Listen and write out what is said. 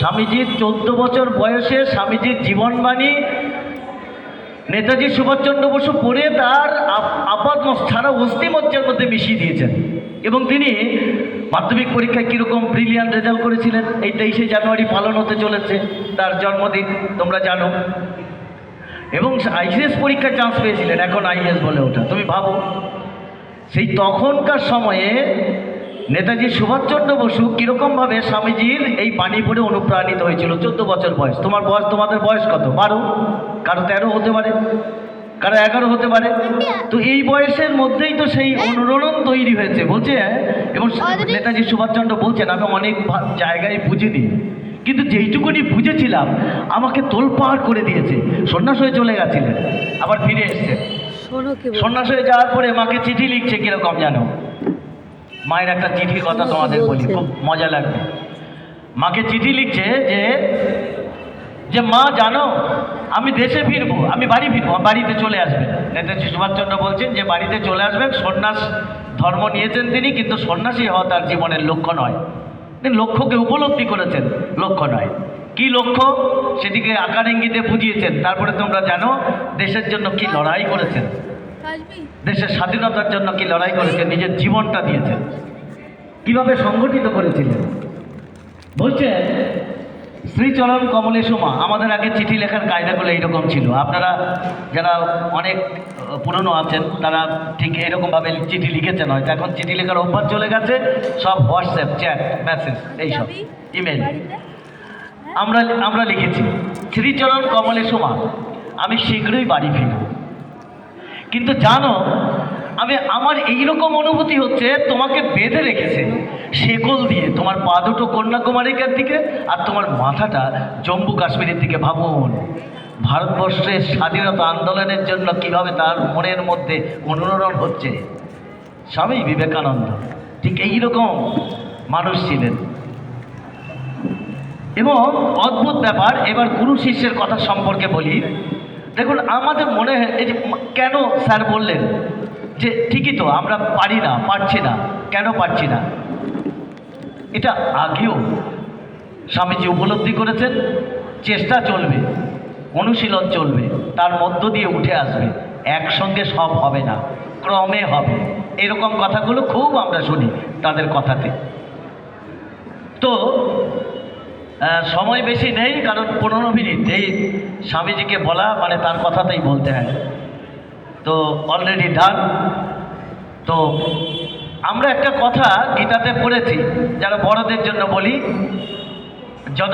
স্বামীজির 14 বছর বয়সে স্বামীজির জীবনবাণী নেতাজি সুভাষচন্দ্র বসু পড়ে তার আপাত সারা অস্থিমজ্জার মধ্যে মিশিয়ে দিয়েছেন। এবং তিনি মাধ্যমিক পরীক্ষায় কীরকম ব্রিলিয়ান্ট রেজাল্ট করেছিলেন, এই 23শে জানুয়ারি পালন হতে চলেছে তার জন্মদিন, তোমরা জানো। এবং আইএএস পরীক্ষায় চান্স পেয়েছিলেন, এখন আইএএস বলে ওঠা। তুমি ভাবো সেই তখনকার সময়ে নেতাজি সুভাষচন্দ্র বসু কীরকমভাবে স্বামীজির এই বাণী পড়ে অনুপ্রাণিত হয়েছিল। 14 বছর বয়স। তোমার বয়স, তোমাদের বয়স কত? 12, কারো 13 হতে পারে, কারো 11 হতে পারে। তো এই বয়সের মধ্যেই তো সেই অনুরণন তৈরি হয়েছে বলছে। এবং নেতাজি সুভাষচন্দ্র বলছেন, আমি অনেক জায়গায় বুঝিনি, কিন্তু যেইটুকুনি বুঝেছিলাম আমাকে তোলপাড় করে দিয়েছে। সন্ন্যাস হয়ে চলে গেছিলেন, আবার ফিরে এসছে। সন্ন্যাস হয়ে যাওয়ার পরে মাকে চিঠি লিখছে, কিরকম জানো? মায়ের একটা চিঠির কথা তোমাদের বলি, খুব মজা লাগবে। মাকে চিঠি লিখছে যে মা জানো, আমি দেশে ফিরবো, আমি বাড়ি ফিরবো, বাড়িতে চলে আসবেন। নেতাজি সুভাষচন্দ্র বলছেন যে বাড়িতে চলে আসবেন। সন্ন্যাস ধর্ম নিয়েছেন তিনি, কিন্তু সন্ন্যাসী হওয়া তার জীবনের লক্ষ্য নয়। তিনি লক্ষ্যকে উপলব্ধি করেছেন, লক্ষ্য নয়। কি লক্ষ্য সেদিকে আকার ইঙ্গিতে বুঝিয়েছেন। তারপরে তোমরা জানো দেশের জন্য কি লড়াই করেছেন, দেশের স্বাধীনতার জন্য কি লড়াই করেছেন, নিজের জীবনটা দিয়েছেন, কিভাবে সংগঠিত করেছিলেন। বলছেন শ্রীচরণ কমলেশুমা। আমাদের আগে চিঠি লেখার কায়দাগুলো এইরকম ছিল। আপনারা যারা অনেক পুরনো আছেন তারা ঠিক এরকমভাবে চিঠি লিখেছেন হয়তো। এখন চিঠি লেখার অভ্যাস চলে গেছে, সব হোয়াটসঅ্যাপ, চ্যাট, মেসেজ, এইসব ইমেল। আমরা লিখেছি, শ্রীচরণ কমলেশুমা, আমি শীঘ্রই বাড়ি ফিরব। কিন্তু জানো, আমার এইরকম অনুভূতি হচ্ছে তোমাকে বেঁধে রেখেছে শেকল দিয়ে, তোমার পা দুটো কন্যাকুমারিকার দিকে আর তোমার মাথাটা জম্মু কাশ্মীরের দিকে। ভাবুন ভারতবর্ষের স্বাধীনতা আন্দোলনের জন্য কিভাবে তার মনের মধ্যে অনুরণন হচ্ছে। স্বামী বিবেকানন্দ ঠিক এইরকম মানুষ ছিলেন। এবং অদ্ভুত ব্যাপার, এবার গুরু শিষ্যের কথা সম্পর্কে বলি। দেখুন আমাদের মনে হয় এই যে কেন স্যার বললেন যে ঠিকই তো আমরা পারছি না, কেন পারছি না, এটা আগেও স্বামীজি উপলব্ধি করেছেন। চেষ্টা চলবে, অনুশীলন চলবে, তার মধ্য দিয়ে উঠে আসবে। একসঙ্গে সব হবে না, ক্রমে হবে। এরকম কথাগুলো খুব আমরা শুনি তাদের কথাতে। তো সময় বেশি নেই, কারণ 15 মিনিট এই স্বামীজিকে বলা মানে তার কথাতেই বলতে হয়। তো অলরেডি ডান। তো আমরা একটা কথা গীতাতে পড়েছি, যারা বড়দের জন্য বলি,